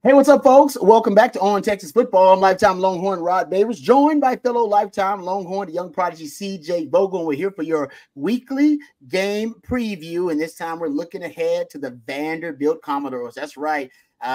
Hey, what's up, folks? Welcome back to On Texas Football. I'm lifetime Longhorn Rod Babers, joined by fellow lifetime Longhorn, the young prodigy CJ Vogel. And we're here for your weekly game preview. And this time we're looking ahead to the Vanderbilt Commodores. That's right.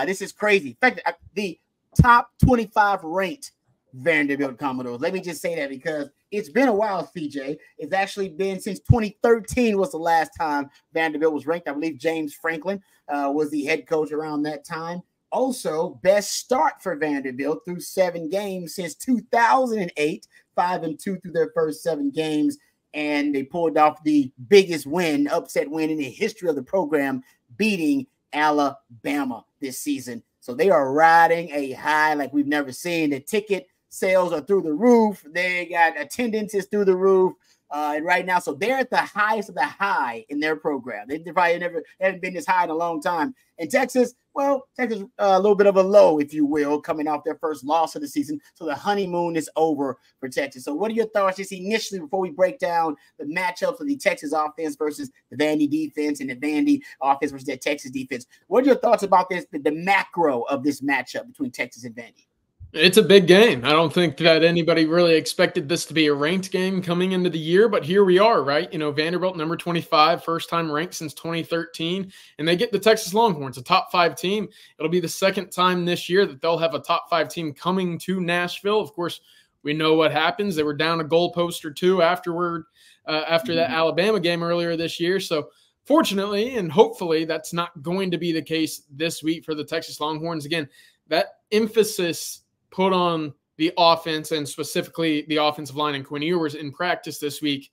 This is crazy. In fact, the top 25 ranked Vanderbilt Commodores. Let me just say that because it's been a while, CJ. It's actually been since 2013 was the last time Vanderbilt was ranked. I believe James Franklin was the head coach around that time. Also, best start for Vanderbilt through 7 games since 2008, 5-2 through their first 7 games. And they pulled off the biggest win, upset win in the history of the program, beating Alabama this season. So they are riding a high like we've never seen. The ticket sales are through the roof. They got attendances through the roof. And right now, so they're at the highest of the high in their program. They probably haven't been this high in a long time. And Texas, well, Texas a little bit of a low, if you will, coming off their first loss of the season. So the honeymoon is over for Texas. So what are your thoughts just initially before we break down the matchups of the Texas offense versus the Vandy defense and the Vandy offense versus the Texas defense? What are your thoughts about this, the macro of this matchup between Texas and Vandy? It's a big game. I don't think that anybody really expected this to be a ranked game coming into the year, but here we are, right? You know, Vanderbilt, number 25, first time ranked since 2013, and they get the Texas Longhorns, a top 5 team. It'll be the second time this year that they'll have a top 5 team coming to Nashville. Of course, we know what happens. They were down a goalpost or two after that Alabama game earlier this year. So fortunately and hopefully that's not going to be the case this week for the Texas Longhorns. Again, that emphasis put on the offense and specifically the offensive line and Quinn Ewers in practice this week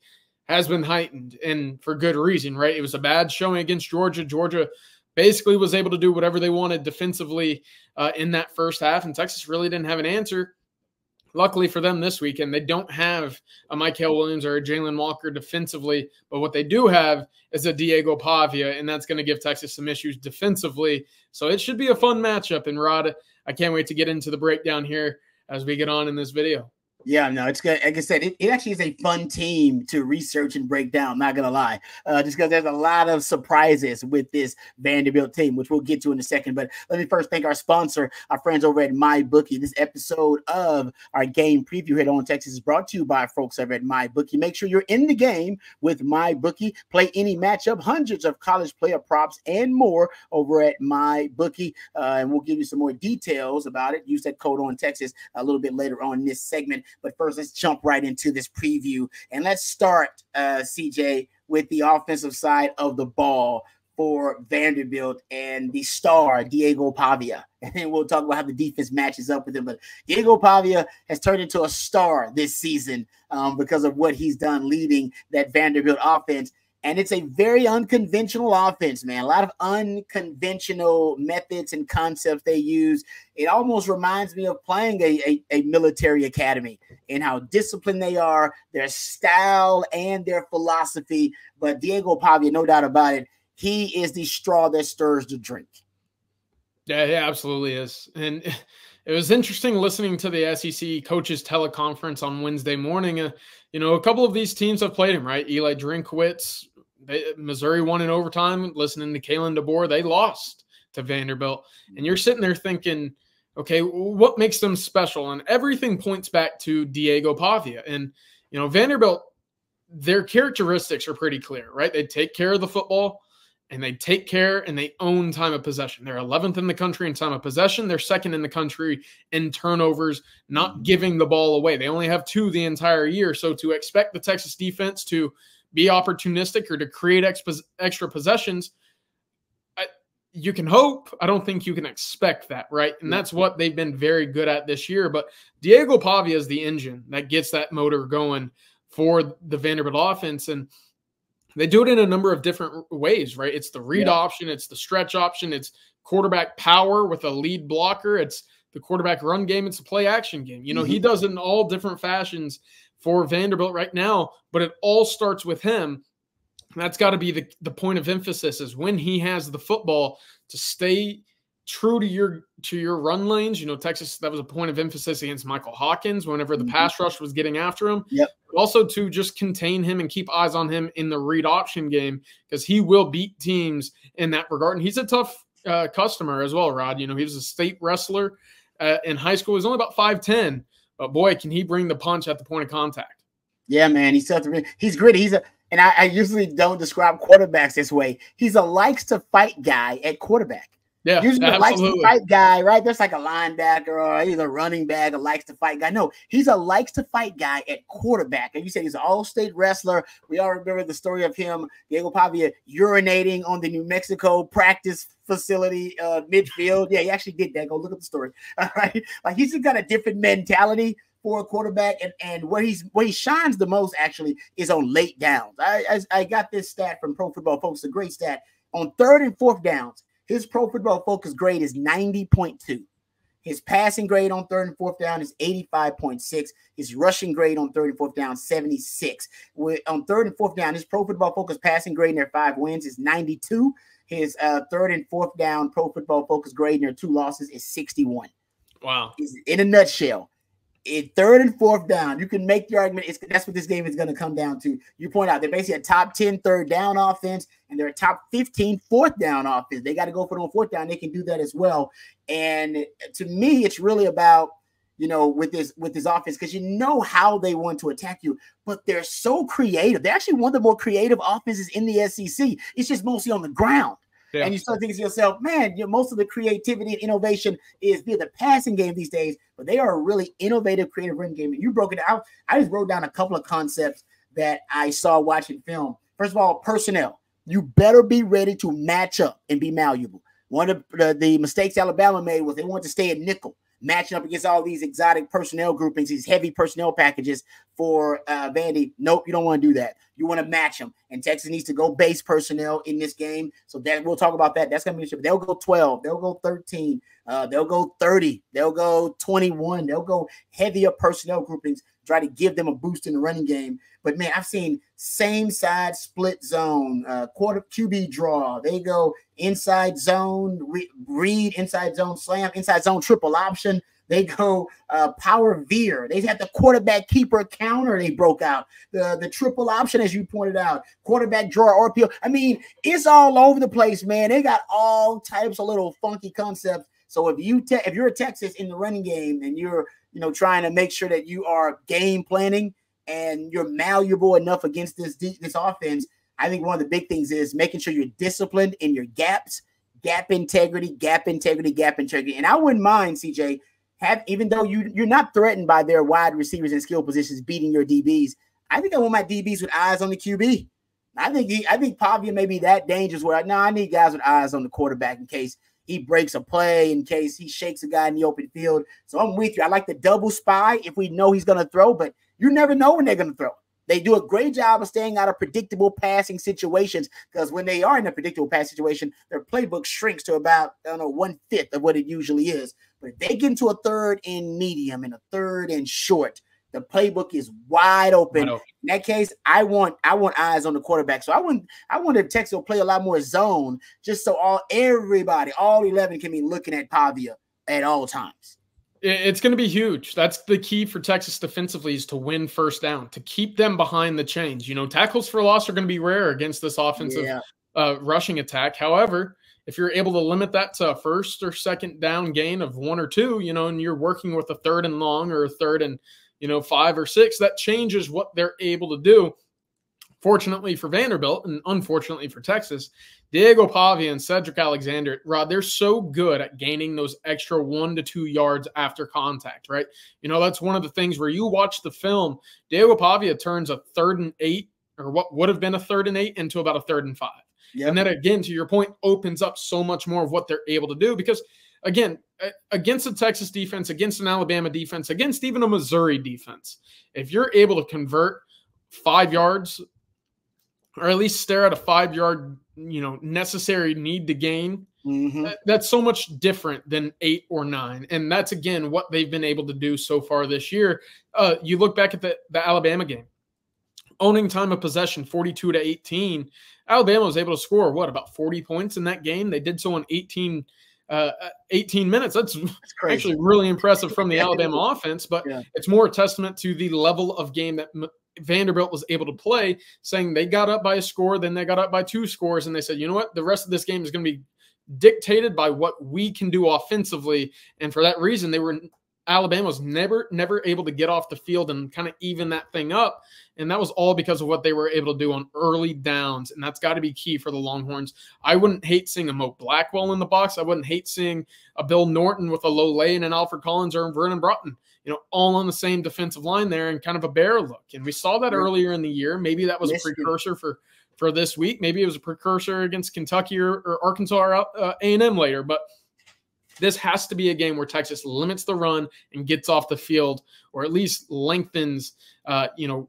has been heightened, and for good reason, right? It was a bad showing against Georgia. Georgia basically was able to do whatever they wanted defensively in that first half, and Texas really didn't have an answer. Luckily for them this weekend, they don't have a Michael Williams or a Jalen Walker defensively, but what they do have is a Diego Pavia, and that's going to give Texas some issues defensively. So it should be a fun matchup, and Rod, I can't wait to get into the breakdown here as we get on in this video. Yeah, no, it's good. Like I said, it actually is a fun team to research and break down, not going to lie, just because there's a lot of surprises with this Vanderbilt team, which we'll get to in a second. But let me first thank our sponsor, our friends over at MyBookie. This episode of our game preview here on Texas is brought to you by folks over at MyBookie. Make sure you're in the game with MyBookie. Play any matchup, hundreds of college player props and more over at MyBookie. And we'll give you some more details about it. Use that code on Texas a little bit later on in this segment. But first, let's jump right into this preview. And let's start, CJ, with the offensive side of the ball for Vanderbilt and the star, Diego Pavia. And then we'll talk about how the defense matches up with him. But Diego Pavia has turned into a star this season because of what he's done leading that Vanderbilt offense. And it's a very unconventional offense, man. A lot of unconventional methods and concepts they use. It almost reminds me of playing a military academy and how disciplined they are, their style and their philosophy. But Diego Pavia, no doubt about it, he is the straw that stirs the drink. Yeah, he absolutely is. And it was interesting listening to the SEC coaches teleconference on Wednesday morning. You know, a couple of these teams have played him, right? Eli Drinkwitz, Missouri won in overtime. Listening to Kalen DeBoer, they lost to Vanderbilt. And you're sitting there thinking, okay, what makes them special? And everything points back to Diego Pavia. And, you know, Vanderbilt, their characteristics are pretty clear, right? They take care of the football, and they take care and they own time of possession. They're 11th in the country in time of possession. They're 2nd in the country in turnovers, not giving the ball away. They only have 2 the entire year. So to expect the Texas defense to be opportunistic or to create extra possessions, you can hope. I don't think you can expect that, right? And that's what they've been very good at this year. But Diego Pavia is the engine that gets that motor going for the Vanderbilt offense. And they do it in a number of different ways, right? It's the read option. It's the stretch option. It's quarterback power with a lead blocker. It's the quarterback run game. It's a play action game. You know, he does it in all different fashions for Vanderbilt right now, but it all starts with him. And that's got to be the point of emphasis is when he has the football to stay true to your run lanes. You know, Texas, that was a point of emphasis against Michael Hawkins whenever the pass rush was getting after him. But also to just contain him and keep eyes on him in the read option game because he will beat teams in that regard. And he's a tough customer as well, Rod. You know, he was a state wrestler in high school. He was only about 5'10", but boy, can he bring the punch at the point of contact. Yeah, man, he's gritty. And I usually don't describe quarterbacks this way. He's a likes to fight guy at quarterback. Yeah, usually a likes to fight guy, right? There's like a linebacker or either a running back, a likes to fight guy. No, he's a likes to fight guy at quarterback. And you said he's an all-state wrestler. We all remember the story of him, Diego Pavia, urinating on the New Mexico practice facility midfield. Yeah, he actually did that. Go look up the story. All right, like he's got a different mentality for a quarterback, and where he shines the most actually is on late downs. I got this stat from Pro Football Focus, a great stat. On 3rd and 4th downs, his Pro Football Focus grade is 90.2. His passing grade on 3rd and 4th down is 85.6. His rushing grade on 3rd and 4th down 76. On 3rd and 4th down, his Pro Football Focus passing grade in their 5 wins is 92. His 3rd and 4th down Pro Football Focus grade in their 2 losses is 61. Wow! In a nutshell. In 3rd and 4th down, you can make the argument. That's what this game is going to come down to. You point out they're basically a top 10 3rd down offense, and they're a top 15 4th down offense. They got to go for it on 4th down. They can do that as well. And to me, it's really about, you know, with this offense, because you know how they want to attack you, but they're so creative. They're actually one of the more creative offenses in the SEC. It's just mostly on the ground. Yeah. And you start thinking to yourself, man, most of the creativity and innovation is via the passing game these days, but they are a really innovative, creative run game. And you broke it out. I just wrote down a couple of concepts that I saw watching film. First of all, personnel. You better be ready to match up and be malleable. One of the mistakes Alabama made was they wanted to stay at nickel, matching up against all these exotic personnel groupings, these heavy personnel packages for Vandy. Nope, you don't want to do that. You want to match them. And Texas needs to go base personnel in this game. So that we'll talk about that. That's going to be, they'll go 12. They'll go 13. They'll go 30. They'll go 21. They'll go heavier personnel groupings, try to give them a boost in the running game. But, man, I've seen same side split zone, quarter QB draw. They go inside zone, read, inside zone slam, inside zone triple option. They go power veer. They had the quarterback keeper counter they broke out. The triple option, as you pointed out, quarterback draw RPO. I mean, it's all over the place, man. They got all types of little funky concepts. So if you're a Texas in the running game and you're trying to make sure that you are game planning and you're malleable enough against this offense, I think one of the big things is making sure you're disciplined in your gaps, gap integrity. And I wouldn't mind, CJ, even though you're not threatened by their wide receivers and skill positions beating your DBs, I think I want my DBs with eyes on the QB. I think Pavia may be that dangerous where I need guys with eyes on the quarterback in case he breaks a play, in case he shakes a guy in the open field. So I'm with you. I like the double spy if we know he's going to throw, but you never know when they're going to throw. They do a great job of staying out of predictable passing situations, because when they are in a predictable pass situation, their playbook shrinks to about 1/5 of what it usually is. But if they get into a 3rd and medium and a 3rd and short, the playbook is wide open. In that case, I want eyes on the quarterback. So I want the Texas will play a lot more zone, just so all 11 can be looking at Pavia at all times. It's going to be huge. That's the key for Texas defensively, is to win first down, to keep them behind the chains. Tackles for loss are going to be rare against this offensive rushing attack. However, if you're able to limit that to a 1st or 2nd down gain of 1 or 2, and you're working with a 3rd and long or a 3rd and 5 or 6, that changes what they're able to do. Fortunately for Vanderbilt and unfortunately for Texas, Diego Pavia and Cedric Alexander, Rod, they're so good at gaining those extra 1 to 2 yards after contact, right? That's one of the things where you watch the film, Diego Pavia turns a 3rd and 8, or what would have been a 3rd and 8, into about a 3rd and 5. Yep. And that, again, to your point, opens up so much more of what they're able to do, because, again, against a Texas defense, against an Alabama defense, against even a Missouri defense, if you're able to convert 5 yards, or at least stare at a 5-yard, necessary need to gain, that's so much different than 8 or 9. And that's, again, what they've been able to do so far this year. You look back at the Alabama game, owning time of possession 42-18. Alabama was able to score, about 40 points in that game? They did so in 18 minutes. That's actually really impressive from the Alabama offense, but it's more a testament to the level of game that Vanderbilt was able to play, saying they got up by a score, then they got up by 2 scores, and they said, you know what, the rest of this game is going to be dictated by what we can do offensively. And for that reason, Alabama was never able to get off the field and kind of even that thing up. And that was all because of what they were able to do on early downs. And that's got to be key for the Longhorns. I wouldn't hate seeing a Mo Blackwell in the box. I wouldn't hate seeing a Bill Norton with a Low Lane and Alfred Collins or Vernon Broughton, all on the same defensive line there and kind of a bear look. And we saw that earlier in the year. Maybe that was a precursor for this week. Maybe it was a precursor against Kentucky or Arkansas or A&M later. But this has to be a game where Texas limits the run and gets off the field, or at least lengthens,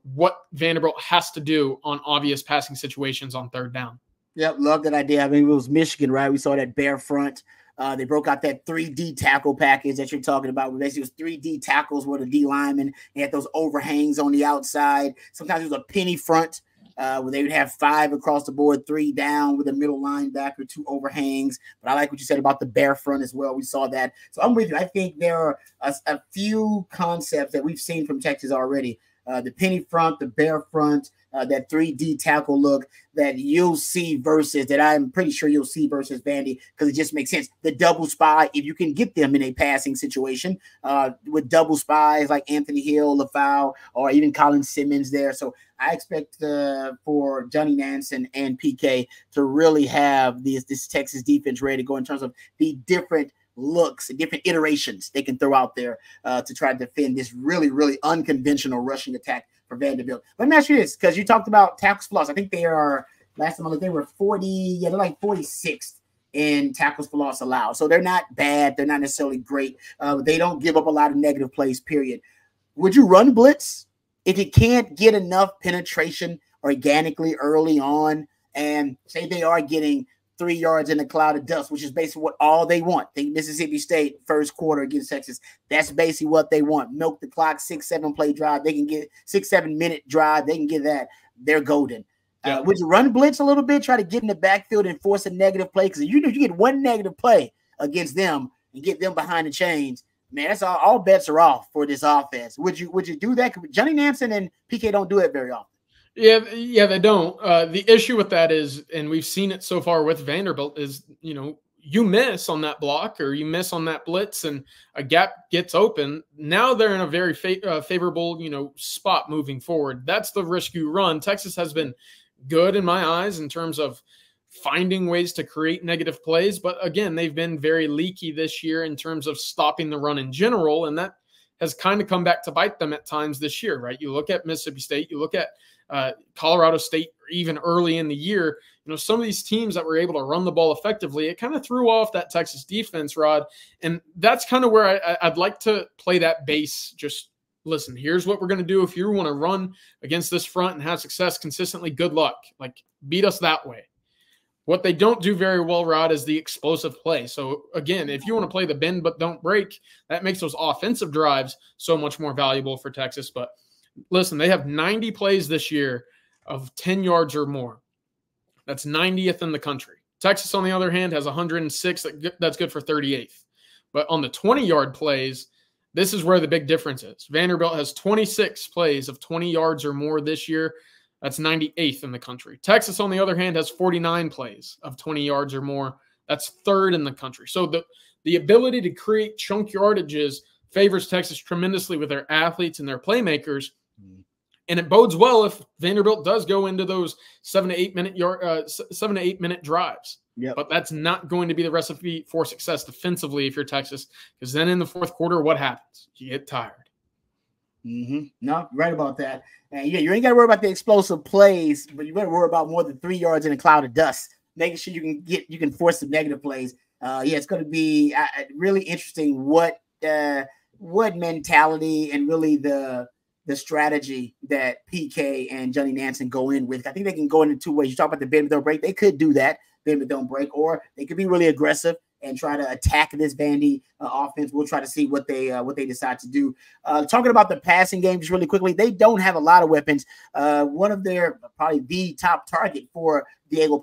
what Vanderbilt has to do on obvious passing situations on third down. Yep, love that idea. I mean, it was Michigan, right? We saw that bear front. They broke out that 3D tackle package that you're talking about. Basically, it was 3D tackles where the D linemen had those overhangs on the outside. Sometimes it was a penny front, where they would have 5 across the board, 3 down with a middle linebacker, 2 overhangs. But I like what you said about the bear front as well. We saw that. So I'm with you. I think there are a few concepts that we've seen from Texas already. The penny front, the bear front, that 3D tackle look that you'll see versus that I'm pretty sure you'll see versus Vandy, because it just makes sense. The double spy, if you can get them in a passing situation with double spies like Anthony Hill, LaFau, or even Colin Simmons there. So I expect for Johnny Nansen and PK to really have this Texas defense ready to go in terms of the different looks and different iterations they can throw out there to try to defend this really, really unconventional rushing attack for Vanderbilt. Let me ask you this, because you talked about tackles for loss. I think they are, last time I looked, they were 40. Yeah, they're like 46th in tackles for loss allowed. So they're not bad. They're not necessarily great. They don't give up a lot of negative plays, period. Would you run blitz if you can't get enough penetration organically early on, and say they are getting 3 yards in a cloud of dust, which is basically what all they want? Think Mississippi State first quarter against Texas. That's basically what they want. Milk the clock, 6-7 play drive. They can get 6-7 minute drive. They can get that. They're golden. Yeah. Would you run blitz a little bit, try to get in the backfield and force a negative play? Because you get one negative play against them and get them behind the chains, man, that's all bets are off for this offense. Would you do that? Johnny Nansen and PK don't do it very often. Yeah, they don't. The issue with that is, and we've seen it so far with Vanderbilt, is, you miss on that block or you miss on that blitz and a gap gets open. Now they're in a very favorable, spot moving forward. That's the risk you run. Texas has been good in my eyes in terms of finding ways to create negative plays. But again, they've been very leaky this year in terms of stopping the run in general. And that has kind of come back to bite them at times this year, right? You look at Mississippi State, you look at Colorado State, even early in the year, some of these teams that were able to run the ball effectively, it kind of threw off that Texas defense, Rod. And that's kind of where I'd like to play that base. Just listen, here's what we're going to do. If you want to run against this front and have success consistently, good luck. Like, beat us that way. What they don't do very well, Rod, is the explosive play. So again, if you want to play the bend but don't break, that makes those offensive drives so much more valuable for Texas. But listen, they have 90 plays this year of 10 yards or more. That's 90th in the country. Texas, on the other hand, has 106. That's good for 38th. But on the 20-yard plays, this is where the big difference is. Vanderbilt has 26 plays of 20 yards or more this year. That's 98th in the country. Texas, on the other hand, has 49 plays of 20 yards or more. That's 3rd in the country. So the ability to create chunk yardages favors Texas tremendously with their athletes and their playmakers. And it bodes well if Vanderbilt does go into those 7 to 8 minute drives. Yep. But that's not going to be the recipe for success defensively if you're Texas, because then in the fourth quarter, what happens? You get tired. No, right about that. And yeah, you ain't got to worry about the explosive plays, but you better worry about more than 3 yards in a cloud of dust, making sure you can force some negative plays. It's going to be really interesting what mentality and really the strategy that PK and Johnny Nansen go in with. I think they can go in 2 ways. You talk about the bend but don't break. They could do that, bend but don't break, or they could be really aggressive and try to attack this Vandy offense. We'll try to see what they decide to do. Talking about the passing game just really quickly, they don't have a lot of weapons. One of their probably the top target for Diego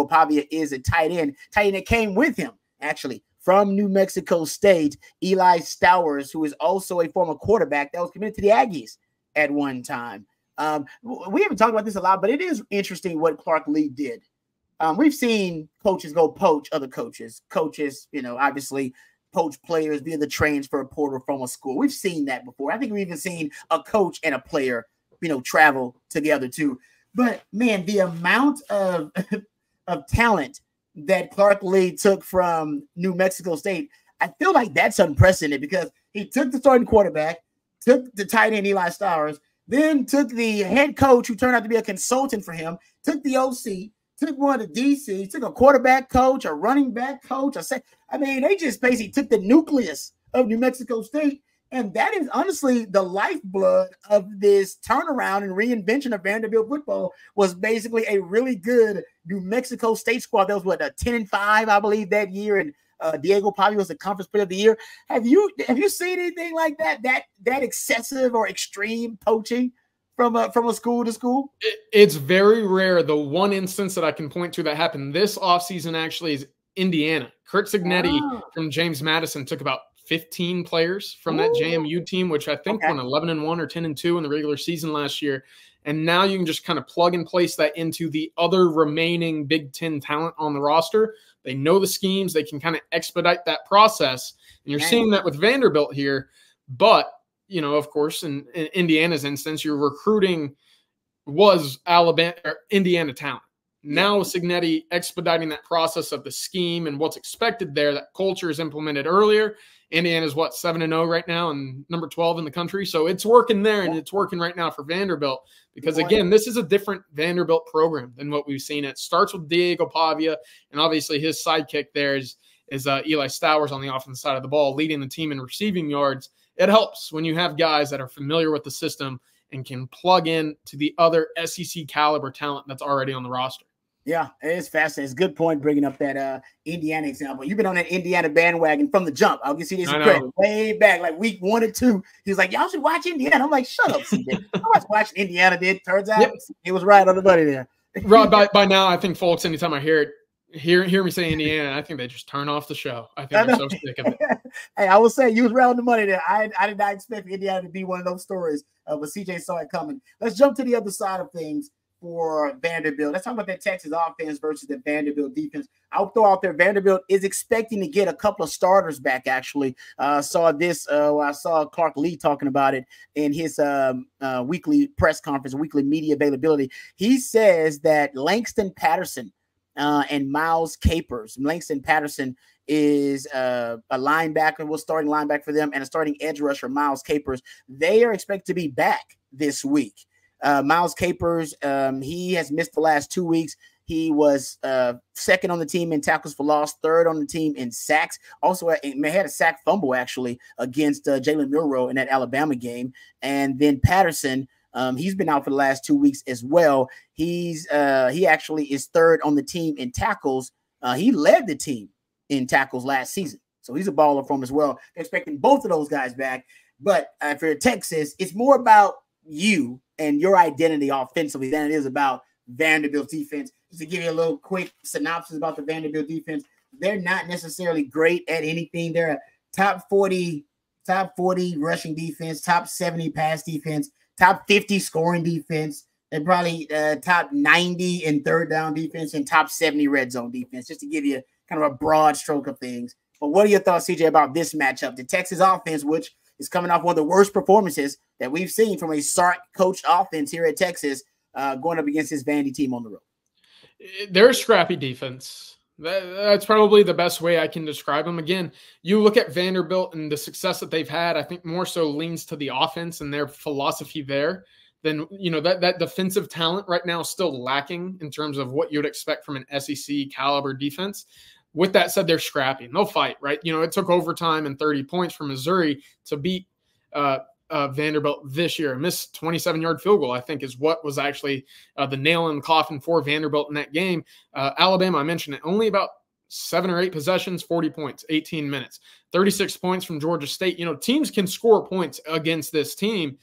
Pavia is a tight end that came with him actually from New Mexico State, Eli Stowers, who is also a former quarterback that was committed to the Aggies at one time. We haven't talked about this a lot, but it is interesting what Clark Lee did We've seen coaches go poach other coaches. Coaches, obviously poach players via the transfer portal from a school. We've seen that before. I think we've even seen a coach and a player, travel together too. But man, the amount of talent that Clark Lee took from New Mexico State, I feel like that's unprecedented because he took the starting quarterback, took the tight end Eli Stowers, then took the head coach who turned out to be a consultant for him, took the OC, took one of the DC, took a quarterback coach, a running back coach. They just basically took the nucleus of New Mexico State. And that is honestly the lifeblood of this turnaround and reinvention of Vanderbilt football was basically a really good New Mexico State squad. That was a 10-5, I believe, that year. And Diego Pavia was the conference player of the year. Have you seen anything like that excessive or extreme poaching from a school to school? It's very rare. The one instance that I can point to that happened this offseason actually is Indiana. Curt Cignetti from James Madison took about 15 players from that JMU team, which I think won 11-1 or 10-2 in the regular season last year. And now you can just kind of plug and place that into the other remaining Big Ten talent on the roster. They know the schemes. They can kind of expedite that process. And you're seeing that with Vanderbilt here. But, of course, in Indiana's instance, your recruiting was Indiana talent. Now Cignetti expediting that process of the scheme and what's expected there, that culture is implemented earlier. Indiana's 7-0 right now and number 12 in the country. So it's working there and it's working right now for Vanderbilt because, again, this is a different Vanderbilt program than what we've seen. It starts with Diego Pavia, and obviously his sidekick there is Eli Stowers on the offensive side of the ball, leading the team in receiving yards. It helps when you have guys that are familiar with the system and can plug in to the other SEC caliber talent that's already on the roster. Yeah, it's fascinating. It's a good point bringing up that Indiana example. You've been on that Indiana bandwagon from the jump. I'll give you this credit. Way back, like week 1 or 2. He was like, y'all should watch Indiana. I'm like, shut up, CJ. I was watching Indiana. Turns out he was right on the money there. Rob, by now, I think folks, anytime I hear me say Indiana, I think they just turn off the show. I think they're so sick of it. Hey, I will say you was right on the money there. I did not expect Indiana to be one of those stories, but CJ saw it coming. Let's jump to the other side of things. For Vanderbilt, let's talk about that Texas offense versus the Vanderbilt defense. I'll throw out there Vanderbilt is expecting to get a couple of starters back. Actually, saw this. I saw Clark Lee talking about it in his weekly press conference, weekly media availability. He says that Langston Patterson and Miles Capers. Langston Patterson is a linebacker, was starting linebacker for them, and a starting edge rusher, Miles Capers. They are expected to be back this week. Miles Capers, he has missed the last 2 weeks. He was second on the team in tackles for loss, third on the team in sacks. Also had a sack fumble actually against Jalen Milroe in that Alabama game. And then Patterson, he's been out for the last 2 weeks as well. He actually is third on the team in tackles. He led the team in tackles last season. So he's a baller for him as well. They're expecting both of those guys back. But for Texas, it's more about you and your identity offensively than it is about Vanderbilt's defense. Just to give you a little quick synopsis about the Vanderbilt defense, they're not necessarily great at anything. They're a top 40 rushing defense, top 70 pass defense, top 50 scoring defense, and probably top 90 in third down defense and top 70 red zone defense, just to give you kind of a broad stroke of things. But what are your thoughts, CJ, about this matchup? The Texas offense, which is coming off one of the worst performances that we've seen from a Sark-coached offense here at Texas, going up against this Vandy team on the road. They're a scrappy defense. That's probably the best way I can describe them. Again, you look at Vanderbilt and the success that they've had, I think more so leans to the offense and their philosophy there than, that defensive talent right now is still lacking in terms of what you'd expect from an SEC caliber defense. With that said, they're scrappy and they'll fight, right? It took overtime and 30 points from Missouri to beat Vanderbilt this year. A missed 27-yard field goal, I think, is what was actually the nail in the coffin for Vanderbilt in that game. Alabama, I mentioned it, only about 7 or 8 possessions, 40 points, 18 minutes, 36 points from Georgia State. Teams can score points against this team.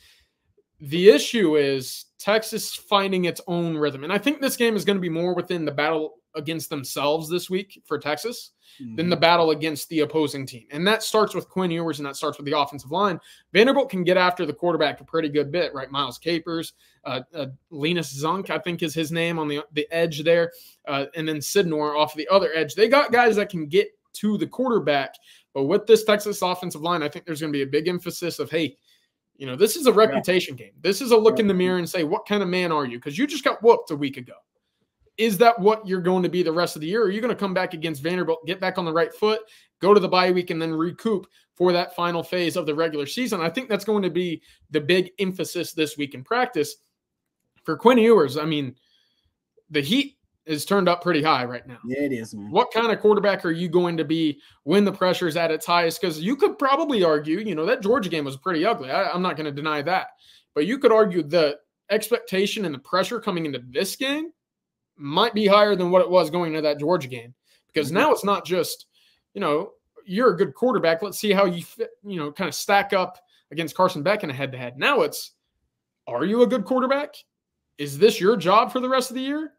The issue is Texas finding its own rhythm. And I think this game is going to be more within the battle against themselves this week for Texas than the battle against the opposing team. And that starts with Quinn Ewers, and that starts with the offensive line. Vanderbilt can get after the quarterback a pretty good bit, right? Miles Capers, Linus Zunk, I think is his name, on the edge there, and then Sidnor off the other edge. They got guys that can get to the quarterback. But with this Texas offensive line, I think there's going to be a big emphasis of, hey, this is a reputation game. This is a look in the mirror and say, what kind of man are you? Because you just got whooped a week ago. Is that what you're going to be the rest of the year? Or are you going to come back against Vanderbilt, get back on the right foot, go to the bye week, and then recoup for that final phase of the regular season? I think that's going to be the big emphasis this week in practice. For Quinn Ewers, I mean, the heat is turned up pretty high right now. Yeah, it is, man. What kind of quarterback are you going to be when the pressure is at its highest? Because you could probably argue, that Georgia game was pretty ugly. I'm not going to deny that. But you could argue the expectation and the pressure coming into this game might be higher than what it was going into that Georgia game, because now it's not just, you're a good quarterback. Let's see how you fit, kind of stack up against Carson Beck in a head-to-head. Now it's, are you a good quarterback? Is this your job for the rest of the year?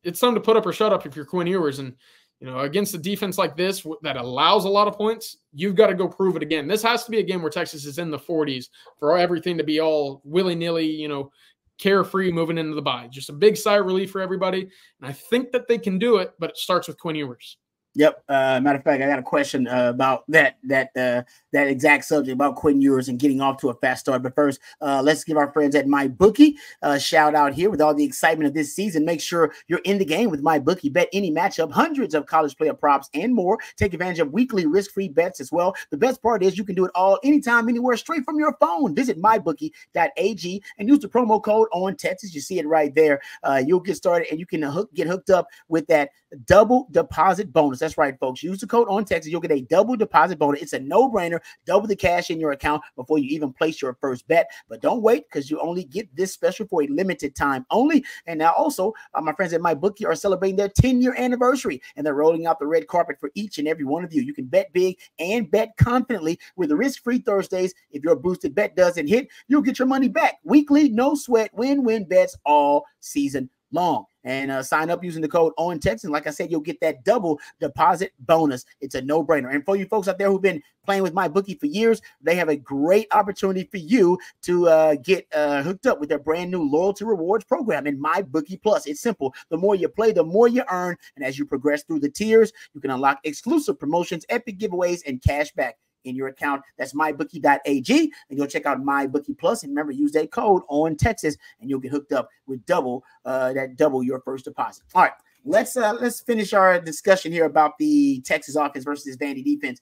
It's time to put up or shut up if you're Quinn Ewers. And, against a defense like this that allows a lot of points, you've got to go prove it again. This has to be a game where Texas is in the 40s for everything to be all willy-nilly, carefree moving into the bye. Just a big sigh of relief for everybody. And I think that they can do it, but it starts with Quinn Ewers. Yep. Matter of fact, I got a question about that exact subject about Quinn Ewers and getting off to a fast start. But first, let's give our friends at MyBookie a shout out here with all the excitement of this season. Make sure you're in the game with MyBookie. Bet any matchup, hundreds of college player props and more. Take advantage of weekly risk-free bets as well. The best part is you can do it all anytime, anywhere, straight from your phone. Visit mybookie.ag and use the promo code ONTexas. You see it right there. You'll get started and you can get hooked up with that double deposit bonus. That's right, folks. Use the code ONTexas. You'll get a double deposit bonus. It's a no-brainer. Double the cash in your account before you even place your first bet. But don't wait, because you only get this special for a limited time only. And now also, my friends at MyBookie are celebrating their 10-year anniversary, and they're rolling out the red carpet for each and every one of you. You can bet big and bet confidently with the risk-free Thursdays. If your boosted bet doesn't hit, you'll get your money back. Weekly, no sweat, win-win bets all season long. And sign up using the code ONTexas. And like I said, you'll get that double deposit bonus. It's a no-brainer. And for you folks out there who've been playing with MyBookie for years, they have a great opportunity for you to get hooked up with their brand new loyalty rewards program in MyBookie Plus. It's simple. The more you play, the more you earn. And as you progress through the tiers, you can unlock exclusive promotions, epic giveaways, and cash back in your account. That's mybookie.ag, and you'll check out MyBookie Plus. And remember, use that code ONTexas, and you'll get hooked up with double your first deposit. All right, let's finish our discussion here about the Texas offense versus Vandy defense.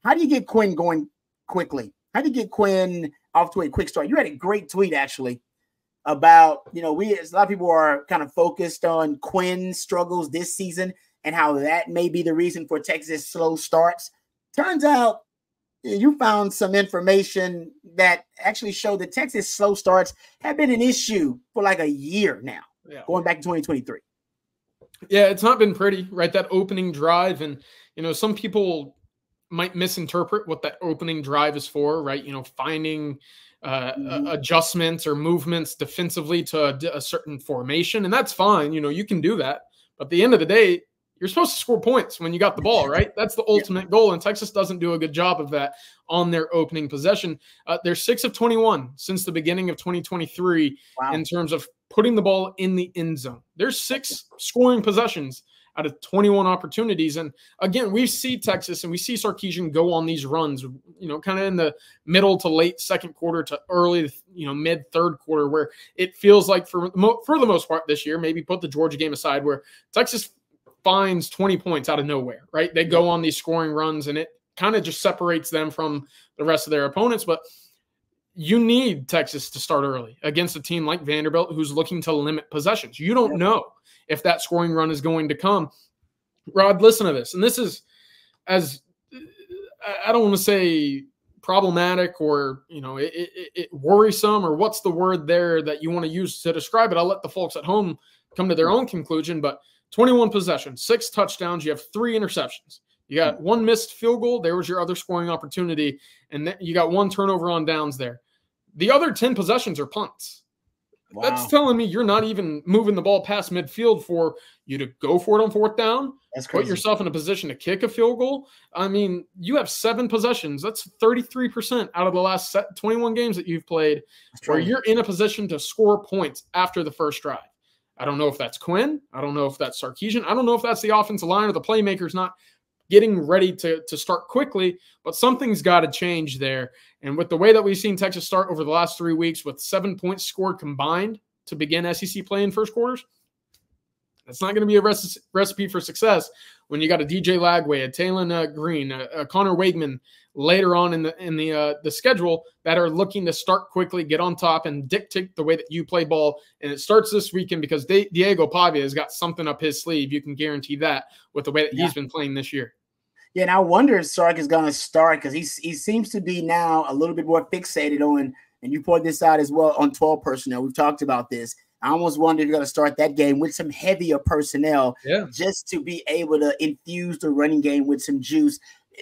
How do you get Quinn going quickly? How do you get Quinn off to a quick start? You had a great tweet actually about, a lot of people are kind of focused on Quinn's struggles this season and how that may be the reason for Texas slow starts. Turns out you found some information that actually showed that Texas slow starts have been an issue for like a year now, going back to 2023. Yeah, it's not been pretty, right? That opening drive. And, some people might misinterpret what that opening drive is for, right? Finding adjustments or movements defensively to a certain formation. And that's fine. You can do that. But at the end of the day, you're supposed to score points when you got the ball, right? That's the ultimate goal, and Texas doesn't do a good job of that on their opening possession. They're 6 of 21 since the beginning of 2023 in terms of putting the ball in the end zone. There's 6 scoring possessions out of 21 opportunities. And again, we see Texas and we see Sarkisian go on these runs, kind of in the middle to late second quarter to early, mid third quarter, where it feels like for the most part this year, maybe put the Georgia game aside, where Texas finds 20 points out of nowhere, right? They go on these scoring runs and it kind of just separates them from the rest of their opponents. But you need Texas to start early against a team like Vanderbilt who's looking to limit possessions. You don't know if that scoring run is going to come. Rod, listen to this. And this is, as I don't want to say problematic or, it worrisome, or what's the word there that you want to use to describe it. I'll let the folks at home come to their own conclusion, but 21 possessions, 6 touchdowns. You have 3 interceptions. You got 1 missed field goal. There was your other scoring opportunity. And then you got 1 turnover on downs there. The other 10 possessions are punts. That's Wow. telling me you're not even moving the ball past midfield for you to go for it on fourth down. That's crazy. Put yourself in a position to kick a field goal. I mean, you have 7 possessions. That's 33% out of the last 21 games that you've played where you're in a position to score points after the first drive. I don't know if that's Quinn. I don't know if that's Sarkisian. I don't know if that's the offensive line or the playmakers not getting ready to start quickly, but something's got to change there. And with the way that we've seen Texas start over the last 3 weeks with 7 points scored combined to begin SEC play in first quarters, that's not going to be a recipe for success when you got a DJ Lagway, a Talon Green, a Connor Wakeman later on in the schedule that are looking to start quickly, get on top, and dictate the way that you play ball. And it starts this weekend because Diego Pavia has got something up his sleeve. You can guarantee that with the way that he's been playing this year. Yeah, and I wonder if Sark is going to start because he seems to be now a little bit more fixated on, and you point this out as well, on 12 personnel. We've talked about this. I almost wonder if you're going to start that game with some heavier personnel just to be able to infuse the running game with some juice.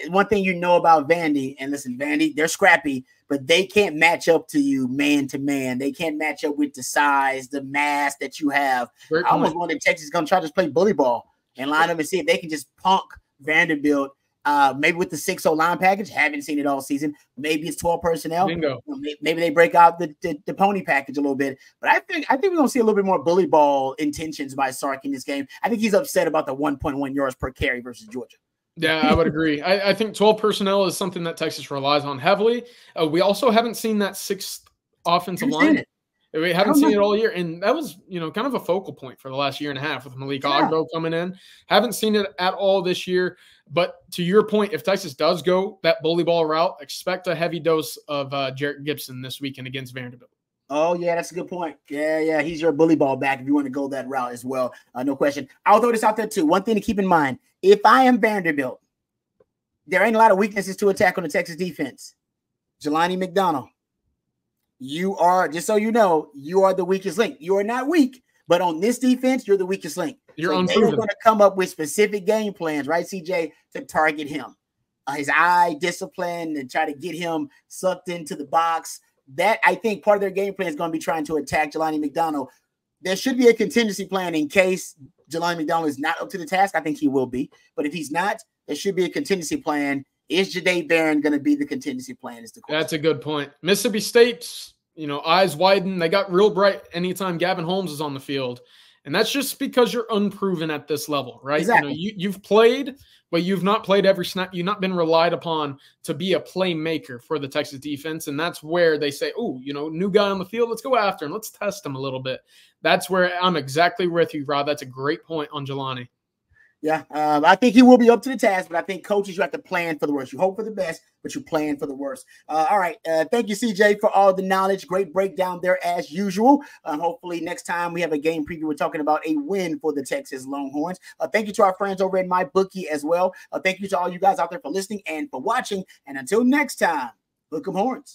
One thing you know about Vandy, and listen, Vandy, they're scrappy, but they can't match up to you man to man. They can't match up with the size, the mass that you have. I almost wonder if Texas is going to try to just play bully ball and line up and see if they can just punk Vanderbilt. Maybe with the 6-0 line package, haven't seen it all season. Maybe it's 12 personnel. Bingo. Maybe they break out the pony package a little bit. But I think we're gonna see a little bit more bully ball intentions by Sark in this game. I think he's upset about the 1.1 yards per carry versus Georgia. Yeah, I would agree. I think 12 personnel is something that Texas relies on heavily. We also haven't seen that 6th offensive line. We haven't seen it all year, and that was, kind of a focal point for the last year and a half with Malik Ogbo coming in. Haven't seen it at all this year. But to your point, if Texas does go that bully ball route, expect a heavy dose of Jarrett Gibson this weekend against Vanderbilt. Oh, yeah, that's a good point. Yeah, he's your bully ball back if you want to go that route as well. No question. I'll throw this out there, too. One thing to keep in mind, if I am Vanderbilt, there ain't a lot of weaknesses to attack on the Texas defense. Jelani McDonald, you are, just so you know, you are the weakest link. You are not weak, but on this defense, you're the weakest link. You're so unproven. They're going to come up with specific game plans, right, CJ, to target him. His eye discipline and try to get him sucked into the box. That, I think, part of their game plan is going to be trying to attack Jelani McDonald. There should be a contingency plan in case Jelani McDonald is not up to the task. I think he will be. But if he's not, there should be a contingency plan. Is Jahdae Barron going to be the contingency plan is the question. That's a good point. Mississippi State's, eyes widen. They got real bright anytime Gavin Holmes is on the field. And that's just because you're unproven at this level, right? Exactly. You've played, but you've not played every snap. You've not been relied upon to be a playmaker for the Texas defense. And that's where they say, new guy on the field, let's go after him. Let's test him a little bit. That's where I'm exactly with you, Rob. That's a great point on Jelani. Yeah, I think he will be up to the task, but I think coaches, you have to plan for the worst. You hope for the best, but you plan for the worst. All right. Thank you, CJ, for all the knowledge. Great breakdown there as usual. Hopefully next time we have a game preview, we're talking about a win for the Texas Longhorns. Thank you to our friends over at MyBookie as well. Thank you to all you guys out there for listening and for watching. And until next time, hook 'em horns.